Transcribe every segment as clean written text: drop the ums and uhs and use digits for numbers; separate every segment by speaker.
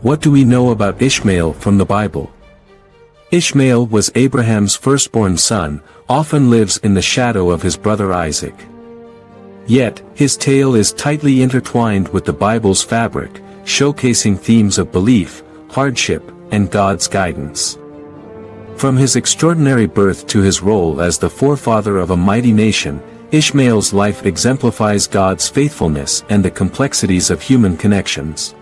Speaker 1: What do we know about Ishmael from the Bible? Ishmael was Abraham's firstborn son, often lives in the shadow of his brother Isaac. Yet, his tale is tightly intertwined with the Bible's fabric, showcasing themes of belief, hardship, and God's guidance. From his extraordinary birth to his role as the forefather of a mighty nation, Ishmael's life exemplifies God's faithfulness and the complexities of human connections.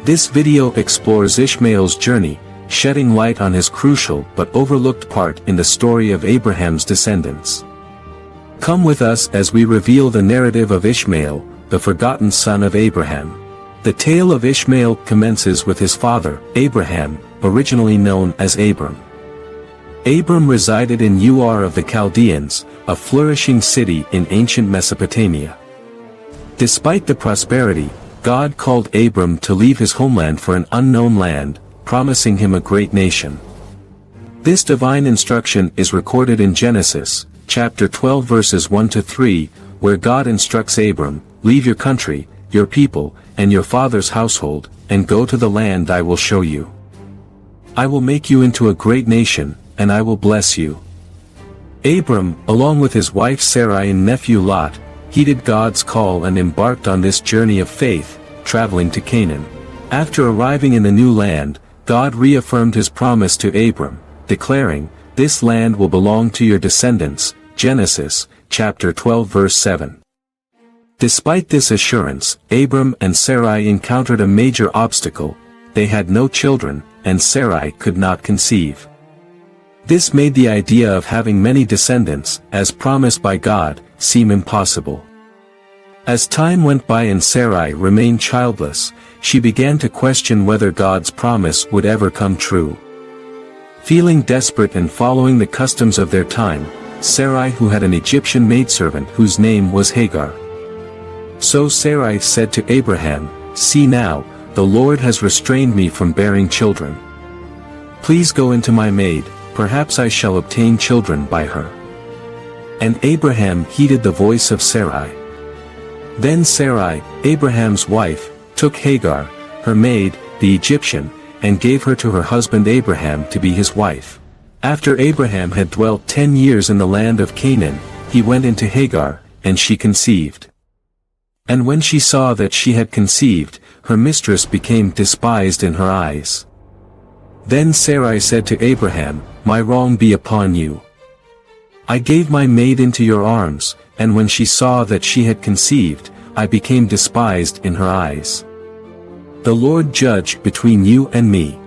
Speaker 1: This video explores Ishmael's journey, shedding light on his crucial but overlooked part in the story of Abraham's descendants. Come with us as we reveal the narrative of Ishmael, the forgotten son of Abraham. The tale of Ishmael commences with his father, Abraham, originally known as Abram. Abram resided in Ur of the Chaldeans, a flourishing city in ancient Mesopotamia. Despite the prosperity, God called Abram to leave his homeland for an unknown land, promising him a great nation. This divine instruction is recorded in Genesis, chapter 12 verses 1-3, where God instructs Abram, "Leave your country, your people, and your father's household, and go to the land I will show you. I will make you into a great nation, and I will bless you." Abram, along with his wife Sarai and nephew Lot, heeded God's call and embarked on this journey of faith, traveling to Canaan. After arriving in the new land, God reaffirmed his promise to Abram, declaring, "This land will belong to your descendants." Genesis, chapter 12 verse 7. Despite this assurance, Abram and Sarai encountered a major obstacle. They had no children, and Sarai could not conceive. This made the idea of having many descendants, as promised by God, seem impossible. As time went by and Sarai remained childless, she began to question whether God's promise would ever come true. Feeling desperate and following the customs of their time, Sarai, who had an Egyptian maidservant whose name was Hagar. So Sarai said to Abraham, "See now, the Lord has restrained me from bearing children. Please go into my maid, perhaps I shall obtain children by her." And Abraham heeded the voice of Sarai. Then Sarai, Abraham's wife, took Hagar, her maid, the Egyptian, and gave her to her husband Abraham to be his wife. After Abraham had dwelt 10 years in the land of Canaan, he went into Hagar, and she conceived. And when she saw that she had conceived, her mistress became despised in her eyes. Then Sarai said to Abraham, "My wrong be upon you. I gave my maid into your arms, and when she saw that she had conceived, I became despised in her eyes. The Lord judge between you and me."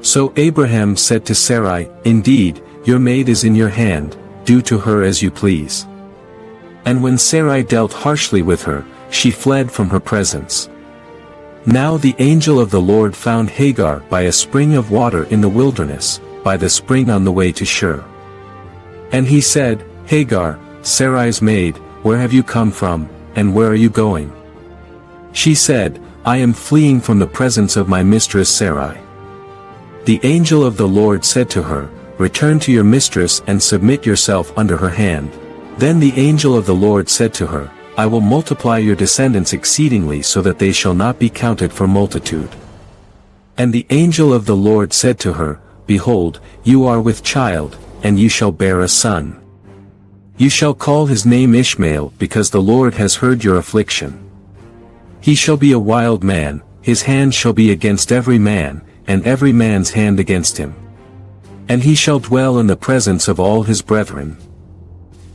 Speaker 1: So Abraham said to Sarai, "Indeed, your maid is in your hand, do to her as you please." And when Sarai dealt harshly with her, she fled from her presence. Now the angel of the Lord found Hagar by a spring of water in the wilderness, by the spring on the way to Shur. And he said, "Hagar, Sarai's maid, where have you come from, and where are you going?" She said, "I am fleeing from the presence of my mistress Sarai." The angel of the Lord said to her, "Return to your mistress and submit yourself under her hand." Then the angel of the Lord said to her, "I will multiply your descendants exceedingly so that they shall not be counted for multitude." And the angel of the Lord said to her, "Behold, you are with child, and you shall bear a son. You shall call his name Ishmael because the Lord has heard your affliction. He shall be a wild man, his hand shall be against every man, and every man's hand against him. And he shall dwell in the presence of all his brethren."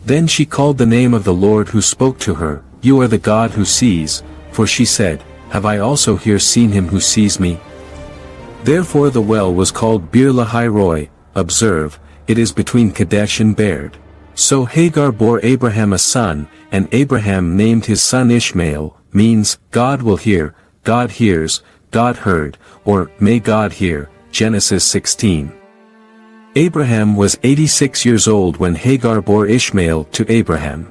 Speaker 1: Then she called the name of the Lord who spoke to her, "You are the God who sees," for she said, "Have I also here seen him who sees me?" Therefore the well was called Bir Lahai Roi. Observe, it is between Kadesh and Bered. So Hagar bore Abraham a son, and Abraham named his son Ishmael, means, God will hear, God hears, God heard, or, may God hear, Genesis 16. Abraham was 86 years old when Hagar bore Ishmael to Abraham.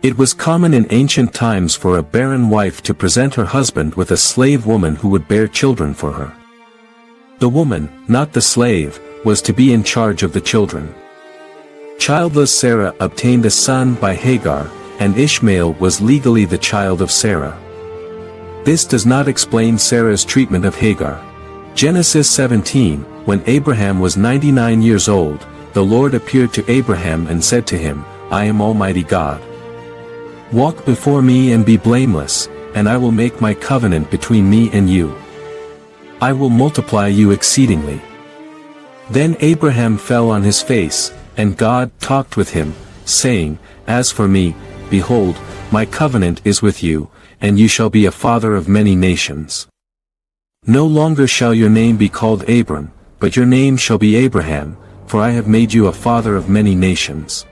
Speaker 1: It was common in ancient times for a barren wife to present her husband with a slave woman who would bear children for her. The woman, not the slave, was to be in charge of the children. Childless Sarah obtained a son by Hagar, and Ishmael was legally the child of Sarah. This does not explain Sarah's treatment of Hagar. Genesis 17, when Abraham was 99 years old, the Lord appeared to Abraham and said to him, I am Almighty God. Walk before me and be blameless, and I will make my covenant between me and you. I will multiply you exceedingly. Then Abraham fell on his face, and God talked with him, saying, As for me, behold, my covenant is with you, and you shall be a father of many nations. No longer shall your name be called Abram, but your name shall be Abraham, for I have made you a father of many nations.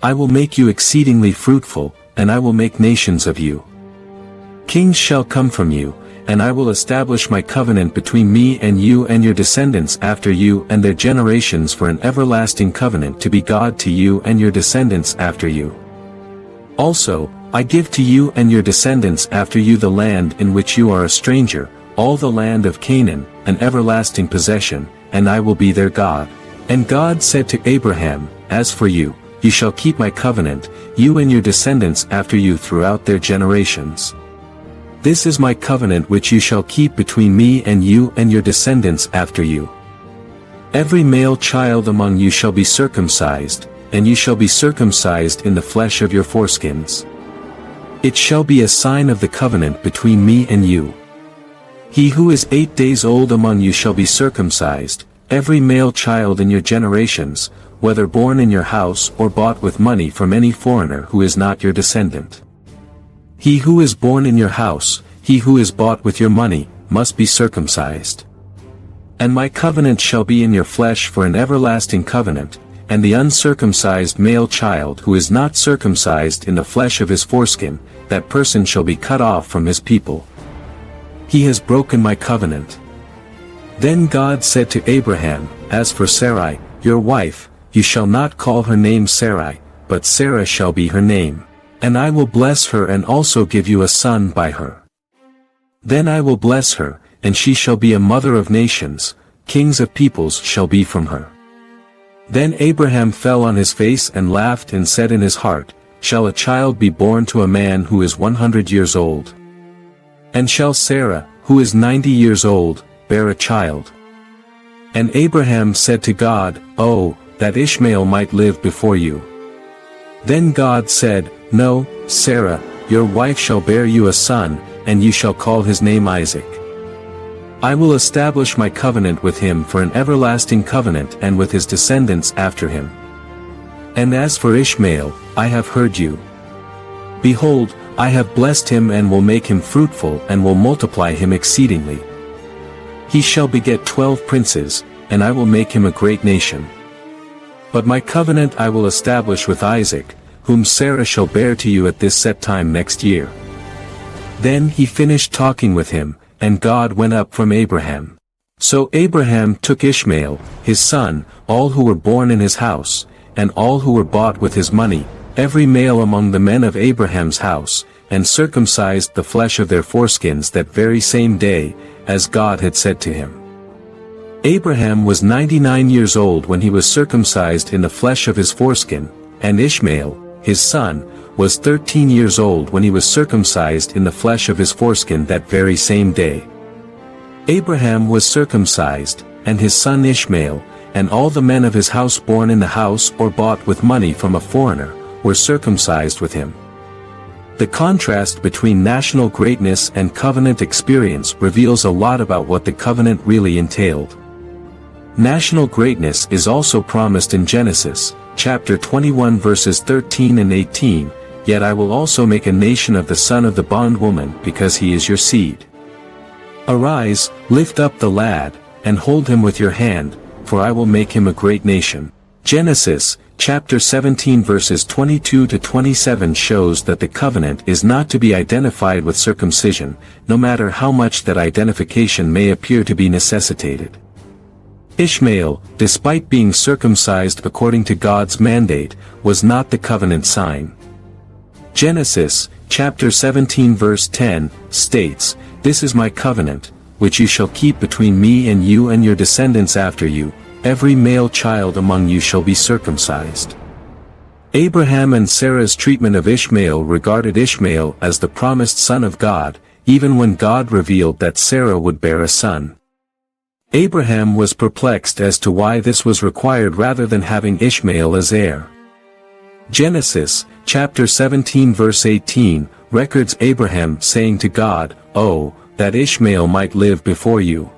Speaker 1: I will make you exceedingly fruitful, and I will make nations of you. Kings shall come from you, and I will establish my covenant between me and you and your descendants after you and their generations for an everlasting covenant to be God to you and your descendants after you. Also, I give to you and your descendants after you the land in which you are a stranger, all the land of Canaan, an everlasting possession, and I will be their God. And God said to Abraham, As for you, you shall keep my covenant, you and your descendants after you throughout their generations. This is my covenant which you shall keep between me and you and your descendants after you. Every male child among you shall be circumcised, and you shall be circumcised in the flesh of your foreskins. It shall be a sign of the covenant between me and you. He who is 8 days old among you shall be circumcised, every male child in your generations, whether born in your house or bought with money from any foreigner who is not your descendant. He who is born in your house, he who is bought with your money, must be circumcised. And my covenant shall be in your flesh for an everlasting covenant, and the uncircumcised male child who is not circumcised in the flesh of his foreskin, that person shall be cut off from his people. He has broken my covenant. Then God said to Abraham, As for Sarai, your wife, you shall not call her name Sarai, but Sarah shall be her name. And I will bless her and also give you a son by her. Then I will bless her, and she shall be a mother of nations, kings of peoples shall be from her. Then Abraham fell on his face and laughed and said in his heart, Shall a child be born to a man who is 100 years old? And shall Sarah, who is 90 years old, bear a child? And Abraham said to God, Oh, that Ishmael might live before you. Then God said, No, Sarah, your wife shall bear you a son, and you shall call his name Isaac. I will establish my covenant with him for an everlasting covenant and with his descendants after him. And as for Ishmael, I have heard you. Behold, I have blessed him and will make him fruitful and will multiply him exceedingly. He shall beget 12 princes, and I will make him a great nation. But my covenant I will establish with Isaac, whom Sarah shall bear to you at this set time next year. Then he finished talking with him, and God went up from Abraham. So Abraham took Ishmael, his son, all who were born in his house, and all who were bought with his money, every male among the men of Abraham's house, and circumcised the flesh of their foreskins that very same day, as God had said to him. Abraham was 99 years old when he was circumcised in the flesh of his foreskin, and Ishmael, his son, was 13 years old when he was circumcised in the flesh of his foreskin that very same day. Abraham was circumcised, and his son Ishmael, and all the men of his house born in the house or bought with money from a foreigner, were circumcised with him. The contrast between national greatness and covenant experience reveals a lot about what the covenant really entailed. National greatness is also promised in Genesis, chapter 21 verses 13 and 18, Yet I will also make a nation of the son of the bondwoman because he is your seed. Arise, lift up the lad, and hold him with your hand, for I will make him a great nation. Genesis, chapter 17 verses 22 to 27 shows that the covenant is not to be identified with circumcision, no matter how much that identification may appear to be necessitated. Ishmael, despite being circumcised according to God's mandate, was not the covenant sign. Genesis, chapter 17 verse 10, states, This is my covenant, which you shall keep between me and you and your descendants after you, every male child among you shall be circumcised. Abraham and Sarah's treatment of Ishmael regarded Ishmael as the promised son of God, even when God revealed that Sarah would bear a son. Abraham was perplexed as to why this was required rather than having Ishmael as heir. Genesis, chapter 17 verse 18, records Abraham saying to God, "Oh, that Ishmael might live before you."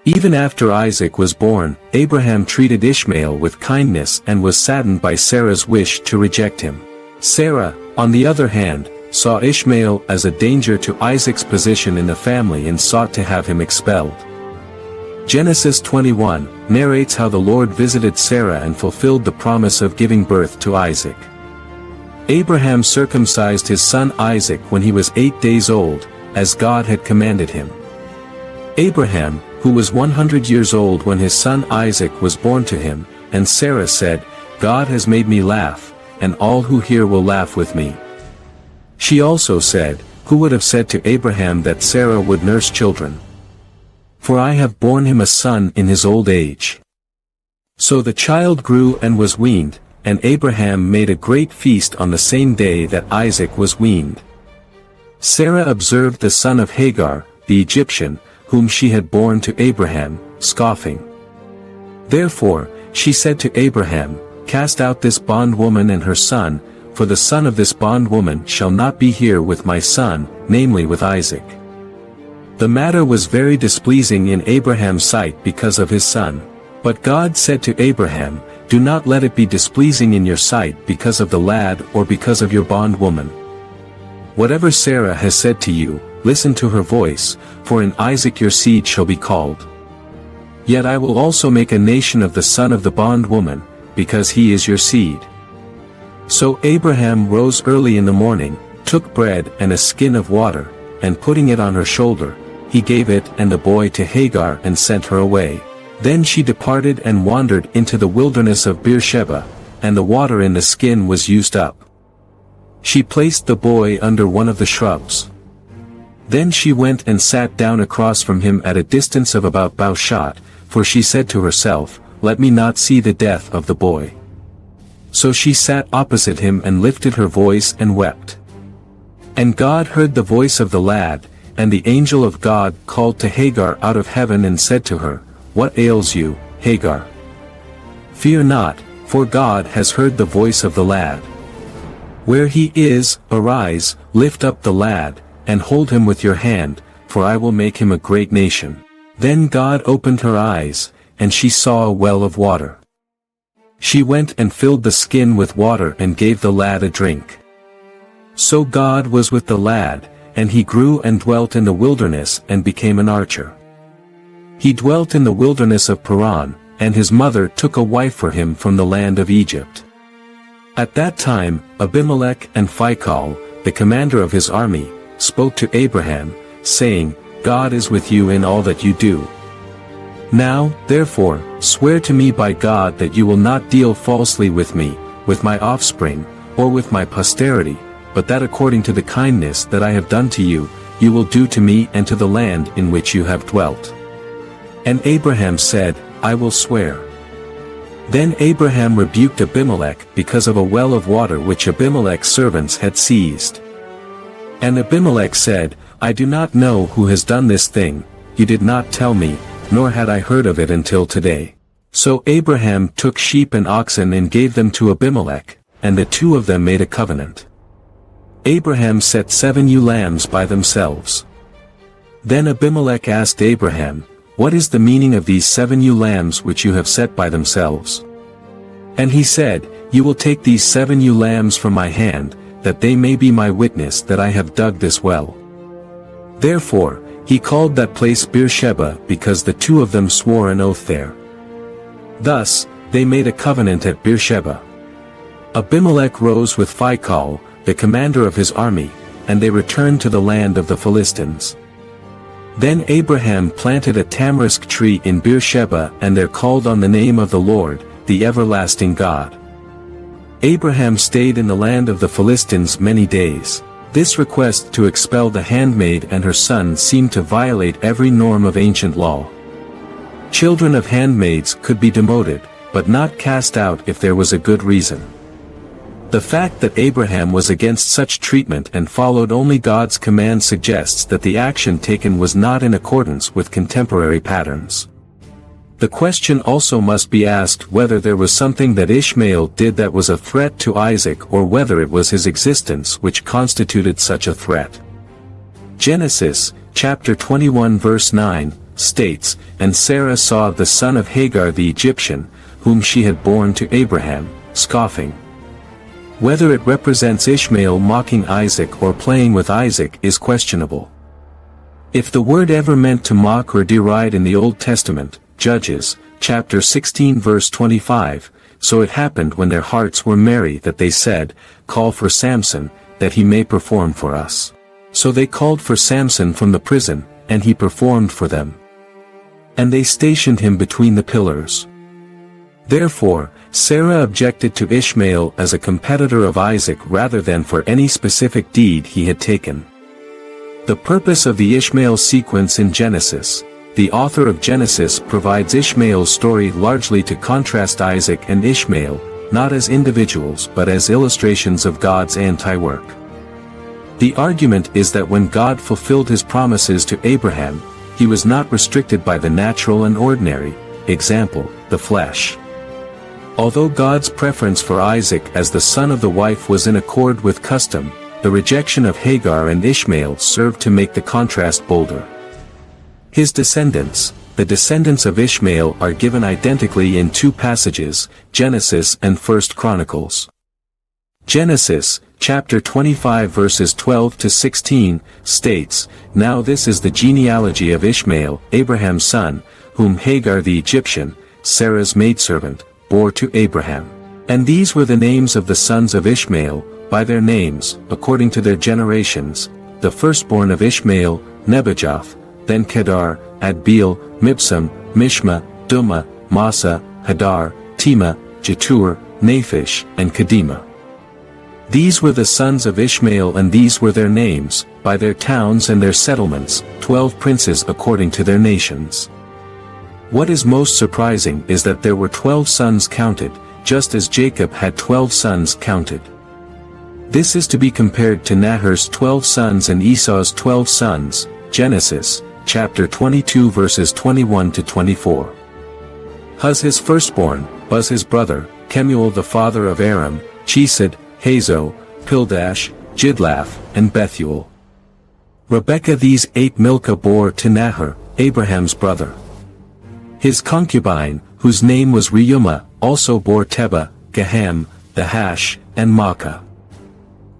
Speaker 1: Even after Isaac was born, Abraham treated Ishmael with kindness and was saddened by Sarah's wish to reject him. Sarah, on the other hand, saw Ishmael as a danger to Isaac's position in the family and sought to have him expelled. Genesis 21 narrates how the Lord visited Sarah and fulfilled the promise of giving birth to Isaac. Abraham circumcised his son Isaac when he was 8 days old, as God had commanded him. Abraham, who was 100 years old when his son Isaac was born to him, and Sarah said, "God has made me laugh, and all who hear will laugh with me." She also said, "Who would have said to Abraham that Sarah would nurse children? For I have borne him a son in his old age." So the child grew and was weaned, and Abraham made a great feast on the same day that Isaac was weaned. Sarah observed the son of Hagar, the Egyptian, whom she had borne to Abraham, scoffing. Therefore, she said to Abraham, "Cast out this bondwoman and her son, for the son of this bondwoman shall not be here with my son, namely with Isaac." The matter was very displeasing in Abraham's sight because of his son. But God said to Abraham, "Do not let it be displeasing in your sight because of the lad or because of your bondwoman. Whatever Sarah has said to you, listen to her voice, for in Isaac your seed shall be called. Yet I will also make a nation of the son of the bondwoman, because he is your seed." So Abraham rose early in the morning, took bread and a skin of water, and putting it on her shoulder, he gave it and the boy to Hagar and sent her away. Then she departed and wandered into the wilderness of Beersheba, and the water in the skin was used up. She placed the boy under one of the shrubs. Then she went and sat down across from him at a distance of about bowshot, for she said to herself, "Let me not see the death of the boy." So she sat opposite him and lifted her voice and wept. And God heard the voice of the lad, and the angel of God called to Hagar out of heaven and said to her, "What ails you, Hagar? Fear not, for God has heard the voice of the lad. Where he is, arise, lift up the lad, and hold him with your hand, for I will make him a great nation." Then God opened her eyes, and she saw a well of water. She went and filled the skin with water and gave the lad a drink. So God was with the lad, and he grew and dwelt in the wilderness and became an archer. He dwelt in the wilderness of Paran, and his mother took a wife for him from the land of Egypt. At that time, Abimelech and Phicol, the commander of his army, spoke to Abraham, saying, "God is with you in all that you do. Now, therefore, swear to me by God that you will not deal falsely with me, with my offspring, or with my posterity, but that according to the kindness that I have done to you, you will do to me and to the land in which you have dwelt." And Abraham said, "I will swear." Then Abraham rebuked Abimelech because of a well of water which Abimelech's servants had seized. And Abimelech said, "I do not know who has done this thing, you did not tell me, nor had I heard of it until today." So Abraham took sheep and oxen and gave them to Abimelech, and the two of them made a covenant. Abraham set 7 ewe lambs by themselves. Then Abimelech asked Abraham, "What is the meaning of these 7 ewe lambs which you have set by themselves?" And he said, "You will take these 7 ewe lambs from my hand, that they may be my witness that I have dug this well." Therefore, he called that place Beersheba because the two of them swore an oath there. Thus, they made a covenant at Beersheba. Abimelech rose with Phicol, the commander of his army, and they returned to the land of the Philistines. Then Abraham planted a tamarisk tree in Beersheba and there called on the name of the Lord, the everlasting God. Abraham stayed in the land of the Philistines many days. This request to expel the handmaid and her son seemed to violate every norm of ancient law. Children of handmaids could be demoted, but not cast out if there was a good reason. The fact that Abraham was against such treatment and followed only God's command suggests that the action taken was not in accordance with contemporary patterns. The question also must be asked whether there was something that Ishmael did that was a threat to Isaac or whether it was his existence which constituted such a threat. Genesis, chapter 21 verse 9, states, "And Sarah saw the son of Hagar the Egyptian, whom she had borne to Abraham, scoffing." Whether it represents Ishmael mocking Isaac or playing with Isaac is questionable. If the word ever meant to mock or deride in the Old Testament, Judges, chapter 16 verse 25, "So it happened when their hearts were merry that they said, Call for Samson, that he may perform for us. So they called for Samson from the prison, and he performed for them. And they stationed him between the pillars." Therefore, Sarah objected to Ishmael as a competitor of Isaac rather than for any specific deed he had taken. The purpose of the Ishmael sequence in Genesis. The author of Genesis provides Ishmael's story largely to contrast Isaac and Ishmael, not as individuals but as illustrations of God's anti-work. The argument is that when God fulfilled his promises to Abraham, he was not restricted by the natural and ordinary, example, the flesh. Although God's preference for Isaac as the son of the wife was in accord with custom, the rejection of Hagar and Ishmael served to make the contrast bolder. His descendants, the descendants of Ishmael, are given identically in two passages, Genesis and 1 Chronicles. Genesis, chapter 25 verses 12 to 16, states, "Now this is the genealogy of Ishmael, Abraham's son, whom Hagar the Egyptian, Sarah's maidservant, bore to Abraham. And these were the names of the sons of Ishmael, by their names, according to their generations, the firstborn of Ishmael, Nebajoth, then Kedar, Adbeel, Mibsam, Mishma, Dumah, Massa, Hadar, Tema, Jetur, Naphish, and Kedemah. These were the sons of Ishmael and these were their names, by their towns and their settlements, 12 princes according to their nations." What is most surprising is that there were 12 sons counted, just as Jacob had 12 sons counted. This is to be compared to Nahor's 12 sons and Esau's 12 sons, Genesis, chapter 22 verses 21 to 24. Huz his firstborn, Buz his brother, Kemuel the father of Aram, Chesed, Hazo, Pildash, Jidlaph, and Bethuel. Rebekah these 8 Milcah bore to Nahor, Abraham's brother. His concubine, whose name was Reumah, also bore Tebah, Gaham, Nahash, and Maacah.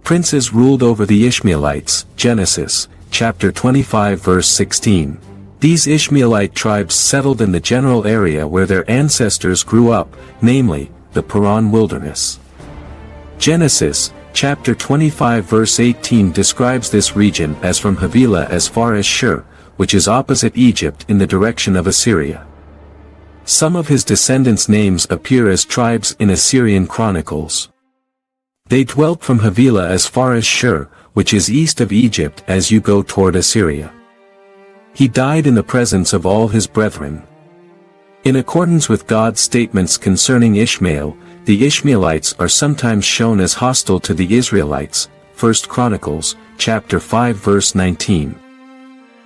Speaker 1: Princes ruled over the Ishmaelites, Genesis, chapter 25 verse 16. These Ishmaelite tribes settled in the general area where their ancestors grew up, namely, the Paran wilderness. Genesis, chapter 25 verse 18 describes this region as from Havilah as far as Shur, which is opposite Egypt in the direction of Assyria. Some of his descendants' names appear as tribes in Assyrian chronicles. They dwelt from Havilah as far as Shur, which is east of Egypt as you go toward Assyria. He died in the presence of all his brethren. In accordance with God's statements concerning Ishmael, the Ishmaelites are sometimes shown as hostile to the Israelites, 1 Chronicles, chapter 5 verse 19.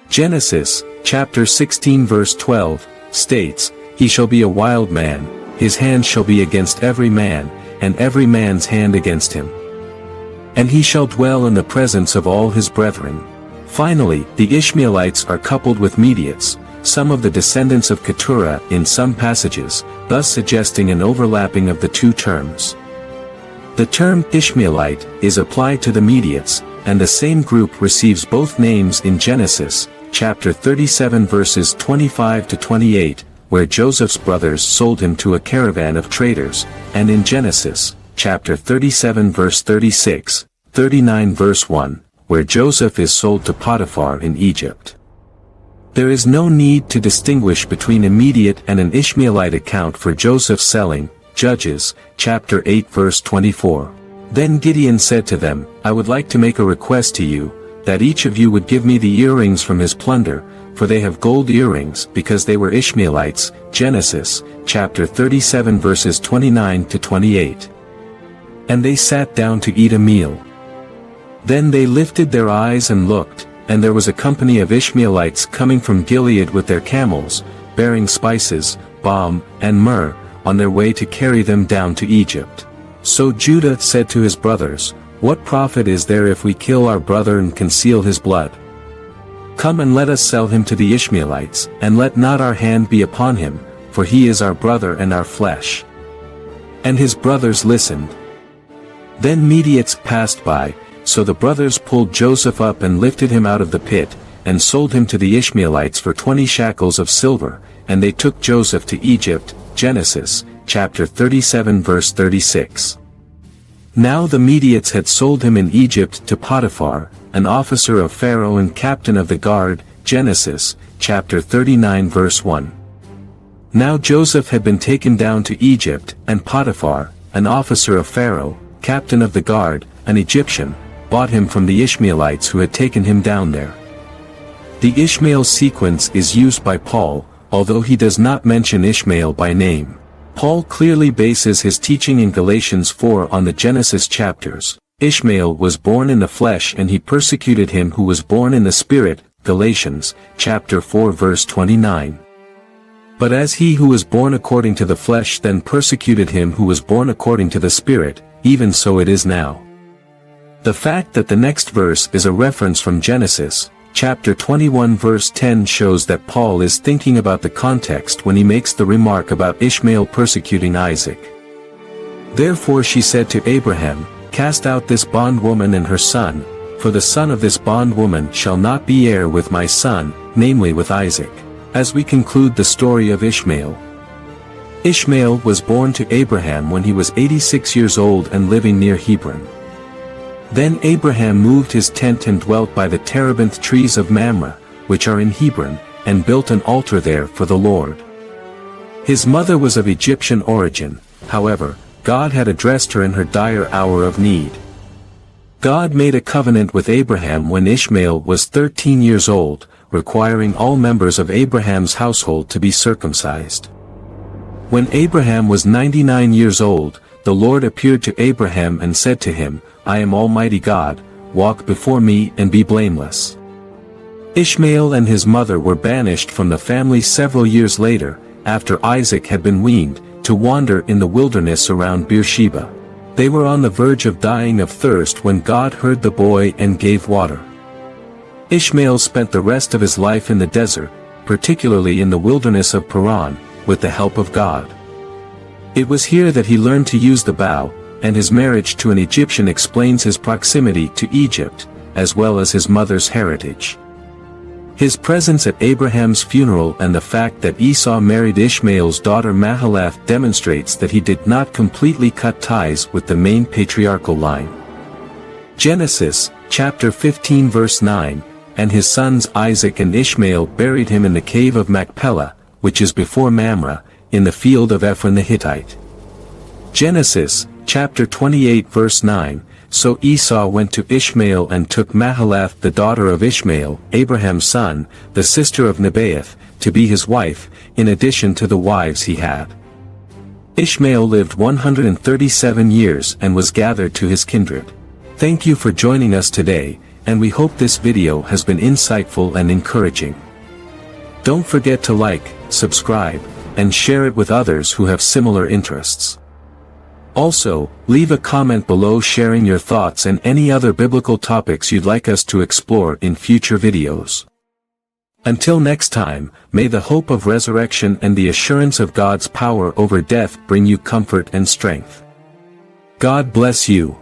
Speaker 1: Genesis, chapter 16 verse 12, states, "He shall be a wild man, his hand shall be against every man, and every man's hand against him. And he shall dwell in the presence of all his brethren." Finally, the Ishmaelites are coupled with Mediates, some of the descendants of Keturah in some passages, thus suggesting an overlapping of the two terms. The term Ishmaelite is applied to the Mediates, and the same group receives both names in Genesis, chapter 37 verses 25 to 28, where Joseph's brothers sold him to a caravan of traders, and in Genesis, chapter 37 verse 36, 39 verse 1, where Joseph is sold to Potiphar in Egypt. There is no need to distinguish between immediate and an Ishmaelite account for Joseph's selling, Judges, chapter 8 verse 24. Then Gideon said to them, "I would like to make a request to you, that each of you would give me the earrings from his plunder, for they have gold earrings because they were Ishmaelites." Genesis, chapter 37 verses 29 to 28. And they sat down to eat a meal. Then they lifted their eyes and looked, and there was a company of Ishmaelites coming from Gilead with their camels, bearing spices, balm, and myrrh, on their way to carry them down to Egypt. So Judah said to his brothers, "What profit is there if we kill our brother and conceal his blood? Come and let us sell him to the Ishmaelites, and let not our hand be upon him, for he is our brother and our flesh." And his brothers listened. Then Mediates passed by, so the brothers pulled Joseph up and lifted him out of the pit, and sold him to the Ishmaelites for 20 shekels of silver, and they took Joseph to Egypt. Genesis, chapter 37 verse 36. Now the Mediates had sold him in Egypt to Potiphar, an officer of Pharaoh and captain of the guard. Genesis, chapter 39 verse 1. Now Joseph had been taken down to Egypt, and Potiphar, an officer of Pharaoh, captain of the guard, an Egyptian, bought him from the Ishmaelites who had taken him down there. The Ishmael sequence is used by Paul, although he does not mention Ishmael by name. Paul clearly bases his teaching in Galatians 4 on the Genesis chapters. Ishmael was born in the flesh and he persecuted him who was born in the spirit. Galatians, chapter 4 verse 29. But as he who was born according to the flesh then persecuted him who was born according to the spirit, even so it is now. The fact that the next verse is a reference from Genesis, chapter 21 verse 10 shows that Paul is thinking about the context when he makes the remark about Ishmael persecuting Isaac. Therefore she said to Abraham, "Cast out this bondwoman and her son, for the son of this bondwoman shall not be heir with my son, namely with Isaac." As we conclude the story of Ishmael. Ishmael was born to Abraham when he was 86 years old and living near Hebron. Then Abraham moved his tent and dwelt by the terebinth trees of Mamre, which are in Hebron, and built an altar there for the Lord. His mother was of Egyptian origin, however, God had addressed her in her dire hour of need. God made a covenant with Abraham when Ishmael was 13 years old, requiring all members of Abraham's household to be circumcised. When Abraham was 99 years old, the Lord appeared to Abraham and said to him, "I am Almighty God, walk before me and be blameless." Ishmael and his mother were banished from the family several years later, after Isaac had been weaned, to wander in the wilderness around Beersheba. They were on the verge of dying of thirst when God heard the boy and gave water. Ishmael spent the rest of his life in the desert, particularly in the wilderness of Paran, with the help of God. It was here that he learned to use the bow, and his marriage to an Egyptian explains his proximity to Egypt, as well as his mother's heritage. His presence at Abraham's funeral and the fact that Esau married Ishmael's daughter Mahalath demonstrates that he did not completely cut ties with the main patriarchal line. Genesis, chapter 15 verse 9, "And his sons Isaac and Ishmael buried him in the cave of Machpelah, which is before Mamre, in the field of Ephron the Hittite." Genesis, chapter 28 verse 9, "So Esau went to Ishmael and took Mahalath the daughter of Ishmael, Abraham's son, the sister of Nebaioth, to be his wife, in addition to the wives he had. Ishmael lived 137 years and was gathered to his kindred." Thank you for joining us today, and we hope this video has been insightful and encouraging. Don't forget to like, subscribe, and share it with others who have similar interests. Also, leave a comment below sharing your thoughts and any other biblical topics you'd like us to explore in future videos. Until next time, may the hope of resurrection and the assurance of God's power over death bring you comfort and strength. God bless you.